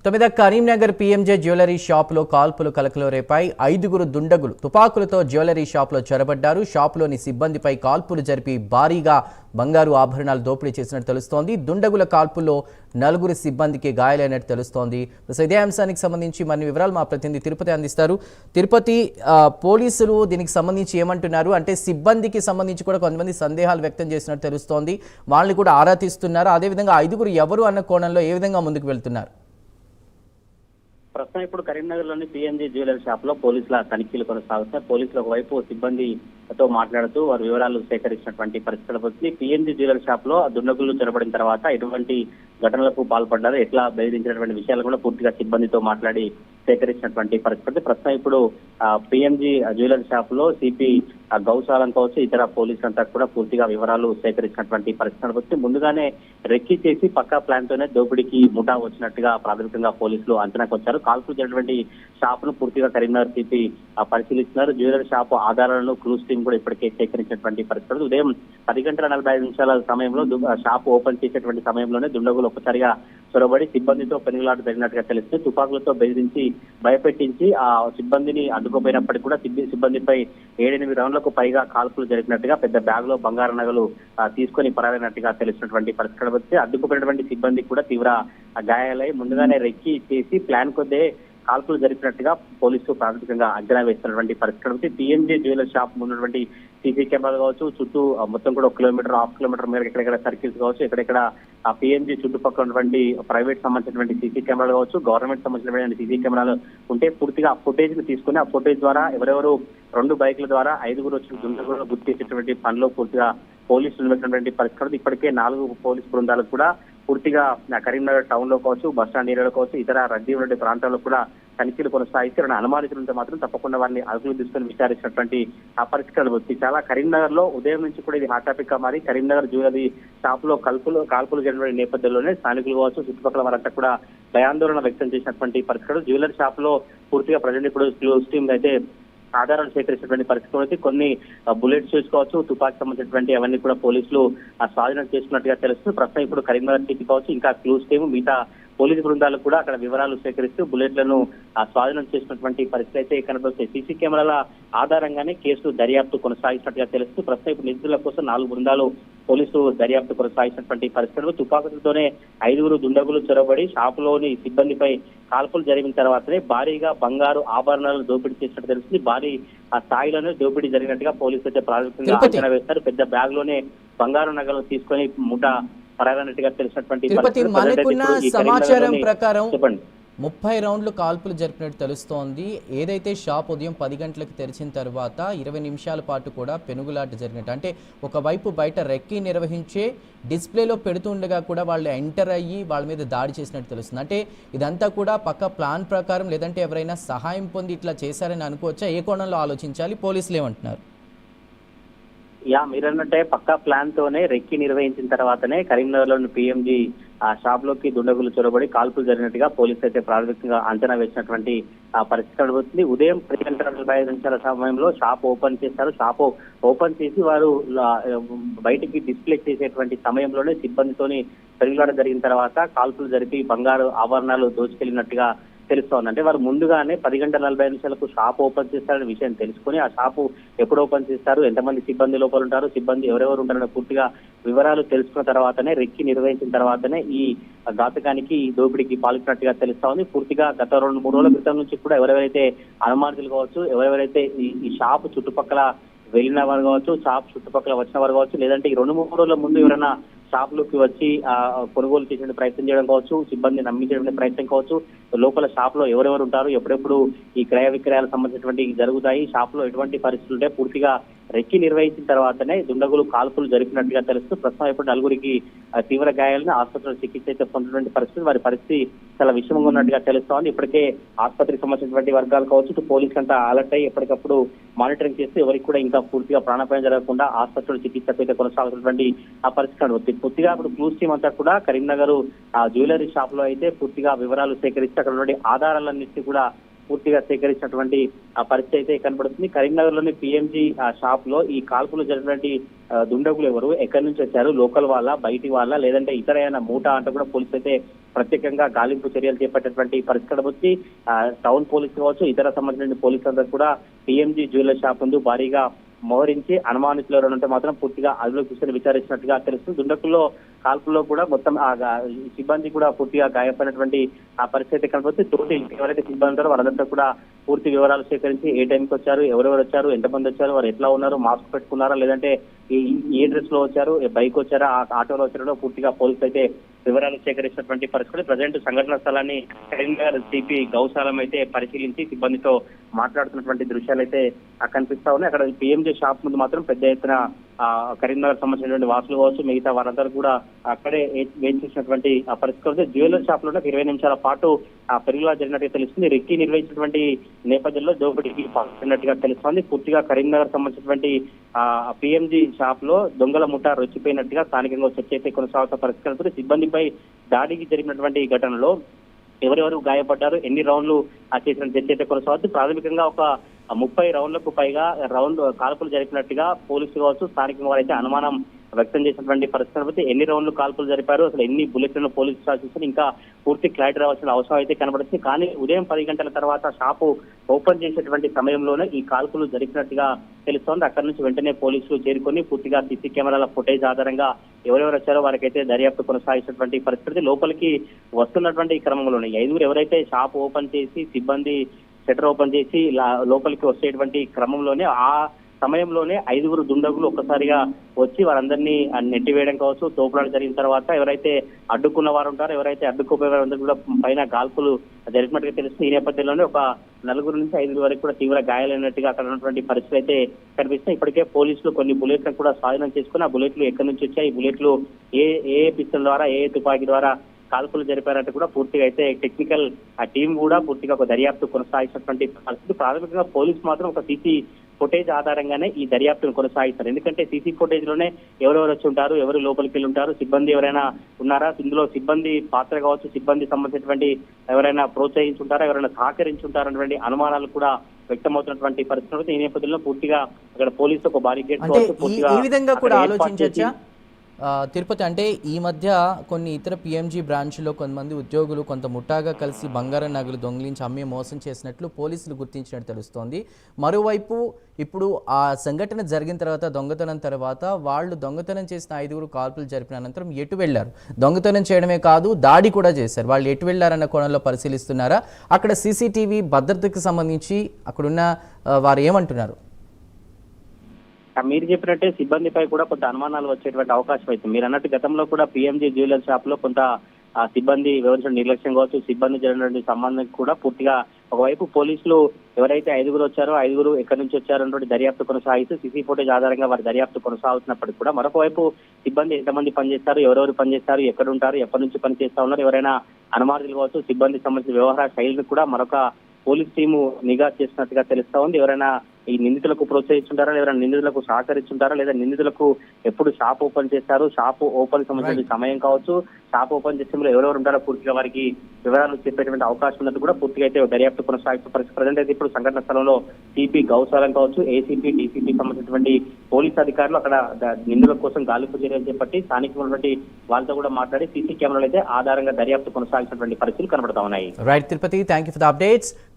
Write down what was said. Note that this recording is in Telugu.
తొమ్మిద కరీంనగర్ పీఎంజే జ్యువెలరీ షాపులో కాల్పులు కలకలం రేపాయి. 5గురు దుండగులు తుపాకులతో జ్యువెలరీ షాపులో చొరబడ్డారు. షాపులోని సిబ్బందిపై కాల్పులు జరిపి భారీగా బంగారు ఆభరణాలు దోపిడీ చేసినట్టు తెలుస్తోంది. దుండగుల కాల్పుల్లో 4 సిబ్బందికి గాయాలైనట్టు తెలుస్తోంది. ఇదే అంశానికి సంబంధించి మరిన్ని వివరాలు మా ప్రతినిధి తిరుపతి అందిస్తారు. తిరుపతి, పోలీసులు దీనికి సంబంధించి ఏమంటున్నారు అంటే సిబ్బందికి సంబంధించి కూడా కొంతమంది సందేహాలు వ్యక్తం చేసినట్టు తెలుస్తోంది. వాళ్ళని కూడా ఆరా తీస్తున్నారు. అదేవిధంగా 5గురు ఎవరు అన్న కోణంలో ఏ విధంగా ముందుకు వెళ్తున్నారు? ప్రస్తుతం ఇప్పుడు కరీంనగర్ లోని పీఎంజీ జ్యువెలరీ షాప్ లో పోలీసుల తనిఖీలు కొనసాగుతున్నాయి. పోలీసులు ఒకవైపు సిబ్బందితో మాట్లాడుతూ వారి వివరాలు సేకరించినటువంటి పరిస్థితులు వచ్చింది. పీఎంజీ జ్యువెలరీ షాప్ లో జ్యువెలర్లు చొరబడిన తర్వాత ఎటువంటి ఘటనలకు పాల్పడ్డారు, ఎట్లా బెదిరించినటువంటి విషయాలు కూడా పూర్తిగా సిబ్బందితో మాట్లాడి సేకరించినటువంటి పరిస్థితి. ప్రస్తుతం ఇప్పుడు పీఎంజీ జ్యువెలరీ షాప్ లో సిపి గౌశాలం కావచ్చు, ఇతర పోలీసులంతా కూడా పూర్తిగా వివరాలు సేకరించినటువంటి పరిస్థితి వచ్చి ముందుగానే రెక్కి చేసి పక్కా ప్లాన్ తోనే దోపిడీకి ముఠా వచ్చినట్టుగా ప్రాథమికంగా పోలీసులు అంచనాకు వచ్చారు. కాల్పులు జరిగినటువంటి షాప్ ను పూర్తిగా కరీంనగర్ సిపి పరిశీలిస్తున్నారు. జ్యువెలరీ షాప్ ఆధారాలను క్లూస్ టీం కూడా ఇప్పటికే సేకరించినటువంటి పరిస్థితులు. ఉదయం 10:45 సమయంలో షాప్ ఓపెన్ చేసేటువంటి సమయంలోనే దుండగులు ఒక్కసారిగా చొరబడి సిబ్బందితో పెనుగులాట జరిగినట్టుగా తెలుస్తుంది. తుపాకులతో బెదిరించి భయపెట్టించి ఆ సిబ్బందిని అడ్డుకోపోయినప్పటికీ కూడా సిబ్బందిపై 7-8 రౌండ్లకు పైగా కాల్పులు జరిపినట్టుగా పెద్ద బ్యాగ్ లో బంగారు నగలు తీసుకొని పరారైనట్టుగా తెలుస్తున్నటువంటి పరిస్థితులు వచ్చి అడ్డుకోపోయినటువంటి సిబ్బందికి కూడా తీవ్ర గాయాలై ముందుగానే రెక్కి చేసి ప్లాన్ కొద్దే కాల్పులు జరిపినట్టుగా పోలీసులు ప్రాథమికంగా అంచనా వేస్తున్నటువంటి పరిస్థితి. పీఎంజీ జ్యువెలరీ షాప్ ఉన్నటువంటి సీసీ కెమెరాలు కావచ్చు, చుట్టూ మొత్తం కూడా 1 కిలోమీటర్, హాఫ్ కిలోమీటర్ మేర ఎక్కడెక్కడ సర్కిల్స్ కావచ్చు, ఎక్కడెక్కడ ఆ పీఎంజీ చుట్టుపక్కల ఉన్నటువంటి ప్రైవేట్ సంబంధించినటువంటి సీసీ కెమెరాలు కావచ్చు, గవర్నమెంట్ సంబంధించినటువంటి సీసీ కెమెరాలు ఉంటే పూర్తిగా ఆ ఫుటేజ్ ని తీసుకుని ఆ ఫుటేజ్ ద్వారా ఎవరెవరు 2 బైకుల ద్వారా 5గురు వచ్చిన దుండగులను గుర్తు చేసేటువంటి పనిలో పూర్తిగా పోలీసులు పెట్టినటువంటి పరిస్థితులు. ఇప్పటికే 4 పోలీసు బృందాలకు కూడా పూర్తిగా కరీంనగర్ టౌన్ లో కావచ్చు, బస్టాండ్ ఏరియాలో కావచ్చు, ఇతర రద్దీ ఉన్న ప్రాంతాల్లో కూడా తనిఖీలు కొనసాగిస్తే అనుమానితులంటే మాత్రం తప్పకుండా వారిని అదుపులో తీసుకొని విచారించినటువంటి ఆ పరిస్థితులు వచ్చి చాలా కరీంనగర్ లో ఉదయం నుంచి కూడా ఇది హాట్ టాపిక్ గా మారి కరీంనగర్ జ్యువెలరీ షాప్ లో కాల్పులు జరిగిన నేపథ్యంలోనే స్థానికులు కావచ్చు, చుట్టుపక్కల వారంతా కూడా భయాందోళన వ్యక్తం చేసినటువంటి పరిస్థితులు. జ్యువెలరీ షాప్ లో పూర్తిగా ప్రజెంట్ ఇప్పుడు క్లోజ్ టీమ్ అయితే ఆధారాలు సేకరించినటువంటి పరిస్థితులు కొన్ని బుల్లెట్స్ చూసుకోవచ్చు, తుపాకి సంబంధించినటువంటి అవన్నీ కూడా పోలీసులు స్వాధీనం చేసుకున్నట్టుగా తెలుస్తుంది. ప్రస్తుతం ఇప్పుడు కరీంనగర్ సిటీ కావచ్చు, ఇంకా క్లూస్ టీమ్ మిగతా పోలీసు బృందాలు కూడా అక్కడ వివరాలు సేకరిస్తూ బుల్లెట్లను స్వాధీనం చేసినటువంటి పరిస్థితి అయితే కనబడుతుంది. సీసీ కెమెరాల ఆధారంగానే కేసు దర్యాప్తు కొనసాగిస్తున్నట్టుగా తెలుస్తూ ప్రస్తుతం ఇప్పుడు నిందితుల కోసం 4 బృందాలు పోలీసులు దర్యాప్తు కొనసాగిస్తున్నటువంటి పరిస్థితులు. తుపాకులతోనే 5గురు దుండగులు చొరబడి షాపులోని సిబ్బందిపై కాల్పులు జరిగిన తర్వాతనే భారీగా బంగారు ఆభరణాలను దోపిడీ చేసినట్టు తెలుస్తుంది. భారీ ఆ స్థాయిలోనే దోపిడీ జరిగినట్టుగా పోలీసులు అయితే ప్రాథమికంగా అంచనా వేస్తారు. పెద్ద బ్యాగ్ లోనే బంగారు నగలు తీసుకొని ముఠా పరారైనట్టుగా తెలిసినటువంటి మనకున్న సమాచారం ప్రకారం 30 రౌండ్లు కాల్పులు జరిపినట్టు తెలుస్తోంది. ఏదైతే షాప్ ఉదయం 10 గంటలకు తెరిచిన తర్వాత 20 నిమిషాల పాటు కూడా పెనుగులాట జరిగినట్టు, అంటే ఒకవైపు బయట రెక్కి నిర్వహించే డిస్ప్లేలో పెడుతుండగా కూడా వాళ్ళు ఎంటర్ అయ్యి వాళ్ళ మీద దాడి చేసినట్టు తెలుస్తుంది. అంటే ఇదంతా కూడా పక్క ప్లాన్ ప్రకారం లేదంటే ఎవరైనా సహాయం పొంది ఇట్లా చేశారని అనుకోవచ్చా? ఏ కోణంలో ఆలోచించాలి? పోలీసులు ఏమంటున్నారు? మీరన్నట్టే పక్కా ప్లాన్ తోనే రెక్కి నిర్వహించిన తర్వాతనే కరీంనగర్ లోని పీఎంజీ ఆ షాప్ లోకి దుండగులు చొరబడి కాల్పులు జరిగినట్టుగా పోలీసులు అయితే ప్రాథమికంగా అంచనా వేసినటువంటి పరిస్థితి కనబడుతుంది. ఉదయం 10:45 సమయంలో షాప్ ఓపెన్ చేస్తారు. షాప్ ఓపెన్ చేసి వారు బయటికి డిస్ప్లే చేసేటువంటి సమయంలోనే సిబ్బందితోని పెరుగులాట జరిగిన తర్వాత కాల్పులు జరిపి బంగారు ఆభరణాలు దోచుకెళ్లినట్టుగా తెలుస్తోంది. అంటే వారు ముందుగానే 10:45 షాప్ ఓపెన్ చేస్తారనే విషయం తెలుసుకుని ఆ షాపు ఎప్పుడు ఓపెన్ చేస్తారు, ఎంతమంది సిబ్బంది లోపల ఉంటారు, సిబ్బంది ఎవరెవరు ఉంటారనే పూర్తిగా వివరాలు తెలుసుకున్న తర్వాతనే రెక్కి నిర్వహించిన తర్వాతనే ఈ ఘాతకానికి ఈ దోపిడీకి పాల్గొన్నట్టుగా తెలుస్తా ఉంది. పూర్తిగా గత 2-3 రోజుల క్రితం నుంచి కూడా ఎవరెవరైతే అనుమానితులు కావచ్చు, ఎవరెవరైతే ఈ షాప్ చుట్టుపక్కల వెళ్ళిన వారు కావచ్చు, షాప్ చుట్టుపక్కల వచ్చిన వారు కావచ్చు, లేదంటే ఈ 2-3 రోజుల ముందు ఎవరైనా షాప్ లోకి వచ్చి కొనుగోలు చేసే ప్రయత్నం చేయడం కావచ్చు, సిబ్బంది నమ్మించే ప్రయత్నం కావచ్చు, లోపల షాప్ లో ఎవరెవరు ఉంటారు, ఎప్పుడెప్పుడు ఈ క్రయ విక్రయాలకు సంబంధించినటువంటి జరుగుతాయి, షాప్ లో ఎటువంటి పరిస్థితులు ఉంటే పూర్తిగా రెక్కి నిర్వహించిన తర్వాతనే దుండగులు కాల్పులు జరిపినట్టుగా తెలుస్తూ ప్రస్తుతం ఇప్పుడు 4గురికి తీవ్ర గాయాలను ఆసుపత్రిలో చికిత్స అయితే పొందినటువంటి పరిస్థితి, వారి పరిస్థితి చాలా విషమంగా ఉన్నట్టుగా తెలుస్తోంది. ఇప్పటికే ఆసుపత్రికి సంబంధించినటువంటి వర్గాలు కావచ్చు, పోలీసులు అంతా అలర్ట్ అయ్యి ఎప్పటికప్పుడు మానిటరింగ్ చేస్తూ ఎవరికి కూడా ఇంకా పూర్తిగా ప్రాణాపాయం జరగకుండా ఆసుపత్రిలో చికిత్స అయితే కొనసాగుతున్నటువంటి ఆ పరిస్థితి పూర్తిగా ఇప్పుడు క్లూస్ టీం అంతా కూడా కరీంనగర్ జ్యువెలరీ షాప్ లో అయితే పూర్తిగా వివరాలు సేకరిస్తే అక్కడ నుండి ఆధారాలన్నింటినీ కూడా పూర్తిగా సేకరించినటువంటి పరిస్థితి అయితే కనబడుతుంది. కరీంనగర్ లోని పీఎంజీ షాప్ లో ఈ కాల్పులు జరిగినటువంటి దుండగులు ఎవరు, ఎక్కడి నుంచి వచ్చారు, లోకల్ వాళ్ళ, బయటి వాళ్ళ, లేదంటే ఇతర ఏమైనా మూటా అంటే కూడా పోలీసులు అయితే ప్రత్యేకంగా గాలింపు చర్యలు చేపట్టేటువంటి పరిస్థితి కనబడుతుంది. టౌన్ పోలీసు కావచ్చు, ఇతర సంబంధించిన పోలీసులందరూ కూడా పిఎంజీ జ్యువెలర్ షాప్ ముందు భారీగా మోహరించి అనుమానితులు ఎవరైనా ఉంటే మాత్రం పూర్తిగా అదుపులోకి తీసుకుని విచారించినట్టుగా తెలుస్తుంది. దుండకుల్లో కాల్పుల్లో కూడా మొత్తం సిబ్బంది కూడా పూర్తిగా గాయపడినటువంటి ఆ పరిస్థితి కనబడుతుంది. తోటి ఎవరైతే సిబ్బంది ఉంటారో వాళ్ళంతా కూడా పూర్తి వివరాలు సేకరించి ఏ టైంకి వచ్చారు, ఎవరెవరు వచ్చారు, ఎంతమంది వచ్చారు, వారు ఎట్లా ఉన్నారు, మాస్క్ పెట్టుకున్నారా, లేదంటే ఏ డ్రెస్ లో వచ్చారు, బైక్ వచ్చారా, ఆటోలో వచ్చారో పూర్తిగా పోలీసులు అయితే వివరాలు సేకరించినటువంటి పరిస్థితి. ప్రజెంట్ సంఘటన స్థలాన్ని కరీంనగర్ సిపి గౌశాలం అయితే పరిశీలించి సిబ్బందితో మాట్లాడుతున్నటువంటి దృశ్యాలు అయితే కనిపిస్తా ఉన్నాయి. అక్కడ పిఎంజే షాప్ ముందు మాత్రం పెద్ద ఎత్తున కరీంనగర్ సంబంధించినటువంటి వాసులు కావచ్చు, మిగతా వారందరూ కూడా అక్కడే వేచి చూసినటువంటి పరిస్థితి. జ్యువెలర్ షాప్ లో 20 నిమిషాల పాటు పెరుగులా జరిగినట్టుగా తెలుస్తుంది. రెక్కి నిర్వహించినటువంటి నేపథ్యంలో దోపిడీకి పాల్పడినట్టుగా తెలుస్తోంది. పూర్తిగా కరీంనగర్ సంబంధించినటువంటి పిఎంజీ షాప్ లో దొంగల ముఠా రొచ్చిపోయినట్టుగా స్థానికంగా చర్చ అయితే కొనసాగుతున్న పరిస్థితి. సిబ్బందిపై దాడికి జరిగినటువంటి ఘటనలో ఎవరెవరు గాయపడ్డారు, ఎన్ని రౌండ్లు చేసిన చర్చ అయితే కొనసాగుతుంది. ప్రాథమికంగా ఒక 30 రౌండ్లకు పైగా కాల్పులు జరిపినట్టుగా పోలీసులు కావచ్చు, స్థానికంగా వారైతే అనుమానం వ్యక్తం చేసినటువంటి పరిస్థితి. ఎన్ని రౌండ్లు కాల్పులు జరిపారు, అసలు ఎన్ని బుల్లెట్లను పోలీసులు సాధిస్తారు, ఇంకా పూర్తి క్లారిటీ రావాల్సిన అవసరం అయితే కనబడుతుంది. కానీ ఉదయం 10 గంటల తర్వాత షాపు ఓపెన్ చేసేటువంటి సమయంలోనే ఈ కాల్పులు జరిపినట్టుగా తెలుస్తోంది. అక్కడి నుంచి వెంటనే పోలీసులు చేరుకొని పూర్తిగా సీసీ కెమెరాల ఫుటేజ్ ఆధారంగా ఎవరెవరు వచ్చారో వారికైతే దర్యాప్తు కొనసాగించినటువంటి పరిస్థితి. లోపలికి వస్తున్నటువంటి క్రమంలోనే 5 ఎవరైతే షాప్ ఓపెన్ చేసి సిబ్బంది షట్టర్ ఓపెన్ చేసి లోపలికి వచ్చేటువంటి క్రమంలోనే ఆ సమయంలోనే 5 దుండగులు ఒక్కసారిగా వచ్చి వారందరినీ నెట్టివేయడం కావచ్చు, తోపులాట జరిగిన తర్వాత ఎవరైతే అడ్డుకున్న వారు ఉంటారో, ఎవరైతే అడ్డుకోపోయే వారందరూ కూడా పైన కాల్పులు జరిపినట్టుగా తెలుస్తుంది. ఈ నేపథ్యంలోనే ఒక 4 నుంచి 5 వరకు కూడా తీవ్ర గాయాలైనట్టుగా అక్కడ ఉన్నటువంటి పరిస్థితులు అయితే కనిపిస్తున్నాయి. ఇప్పటికే పోలీసులు కొన్ని బుల్లెట్లను కూడా స్వాధీనం చేసుకుని ఆ బుల్లెట్లు ఎక్కడి నుంచి వచ్చాయి, ఈ బుల్లెట్లు ఏ పిస్టల్ ద్వారా, ఏ తుపాకీ ద్వారా కాల్పులు జరిపారంటే కూడా పూర్తిగా అయితే టెక్నికల్ టీం కూడా పూర్తిగా ఒక దర్యాప్తు కొనసాగించినటువంటి పరిస్థితి. ప్రాథమికంగా పోలీసు మాత్రం ఒక సీసీ ఫుటేజ్ ఆధారంగానే ఈ దర్యాప్తును కొనసాగిస్తారు. ఎందుకంటే సీసీ ఫుటేజ్ లోనే ఎవరెవరు వచ్చి ఉంటారు, ఎవరు లోపలికి వెళ్ళి ఉంటారు, సిబ్బంది ఎవరైనా ఉన్నారా, ఇందులో సిబ్బంది పాత్ర కావచ్చు, సిబ్బంది సంబంధించినటువంటి ఎవరైనా ప్రోత్సహించుంటారా, ఎవరైనా సహకరించుంటారన్నటువంటి అనుమానాలు కూడా వ్యక్తమవుతున్నటువంటి పరిస్థితులు. ఈ నేపథ్యంలో పూర్తిగా అక్కడ పోలీసు ఒక బారికేడ్ ఈ విధంగా కూడా ఆలోచించచ్చా తిరుపతి? అంటే ఈ మధ్య కొన్ని ఇతర పిఎంజీ బ్రాంచ్లో కొంతమంది ఉద్యోగులు కొంత ముఠాగా కలిసి బంగారం నగలు దొంగిలించి అమ్మి మోసం చేసినట్లు పోలీసులు గుర్తించినట్టు తెలుస్తోంది. మరోవైపు ఇప్పుడు ఆ సంఘటన జరిగిన తర్వాత, దొంగతనం తర్వాత వాళ్ళు దొంగతనం చేసిన 5 కాల్పులు జరిపిన అనంతరం ఎటు వెళ్లారు, దొంగతనం చేయడమే కాదు దాడి కూడా చేశారు, వాళ్ళు ఎటు వెళ్లారన్న కోణంలో పరిశీలిస్తున్నారా? అక్కడ సీసీటీవీ భద్రతకు సంబంధించి అక్కడున్న వారు ఏమంటున్నారు? మీరు చెప్పినట్టే సిబ్బందిపై కూడా కొంత అనుమానాలు వచ్చేటువంటి అవకాశం అయితే మీరు అన్నట్టు గతంలో కూడా పిఎంజీ జ్యువెలర్ షాప్ లో కొంత సిబ్బంది వివరించిన నిర్లక్ష్యం కావచ్చు, సిబ్బంది జరిగినటువంటి సంబంధం కూడా పూర్తిగా ఒకవైపు పోలీసులు ఎవరైతే 5 వచ్చారో 5 ఎక్కడి నుంచి వచ్చారన్నటువంటి దర్యాప్తు కొనసాగిస్తూ సీసీ ఫుటేజ్ ఆధారంగా వారి దర్యాప్తు కొనసాగుతున్నప్పటికీ కూడా మరొక వైపు సిబ్బంది ఎంతమంది పనిచేస్తారు, ఎవరెవరు పనిచేస్తారు, ఎక్కడ ఉంటారు, ఎప్పటి నుంచి పనిచేస్తా ఉన్నారు, ఎవరైనా అనుమానాలు కావచ్చు, సిబ్బంది సంబంధించిన వ్యవహార శైలిని కూడా మరొక పోలీస్ టీము నిఘా చేసినట్టుగా తెలుస్తా ఉంది. ఎవరైనా ఈ నిందితులకు ప్రోత్సహించుంటారా, ఎవరైనా నిందితులకు సహకరించుంటారా, లేదా నిందితులకు ఎప్పుడు షాప్ ఓపెన్ చేస్తారు, షాప్ ఓపెన్ సంబంధించిన సమయం కావచ్చు, షాప్ ఓపెన్ చేసే ఎవరెవరు ఉంటారో పూర్తిగా వారికి వివరాలు చెప్పేటువంటి అవకాశం ఉన్నట్టు కూడా పూర్తిగా అయితే దర్యాప్తు కొనసాగుతున్న పరిస్థితి. ప్రజెంట్ అయితే ఇప్పుడు సంఘటన స్థలంలో సిపి గౌశాలం కావచ్చు, ఏసీపీ, డీసీపీ సంబంధించినటువంటి పోలీస్ అధికారులు అక్కడ నిందితుల కోసం గాలింపు చర్యలు చేపట్టి స్థానికమైనటువంటి వాళ్ళతో కూడా మాట్లాడి సీసీ కెమెరాలు అయితే ఆధారంగా దర్యాప్తు కొనసాగించినటువంటి పరిస్థితులు కనబడతా ఉన్నాయి. Right Tirupati, thank you for the updates.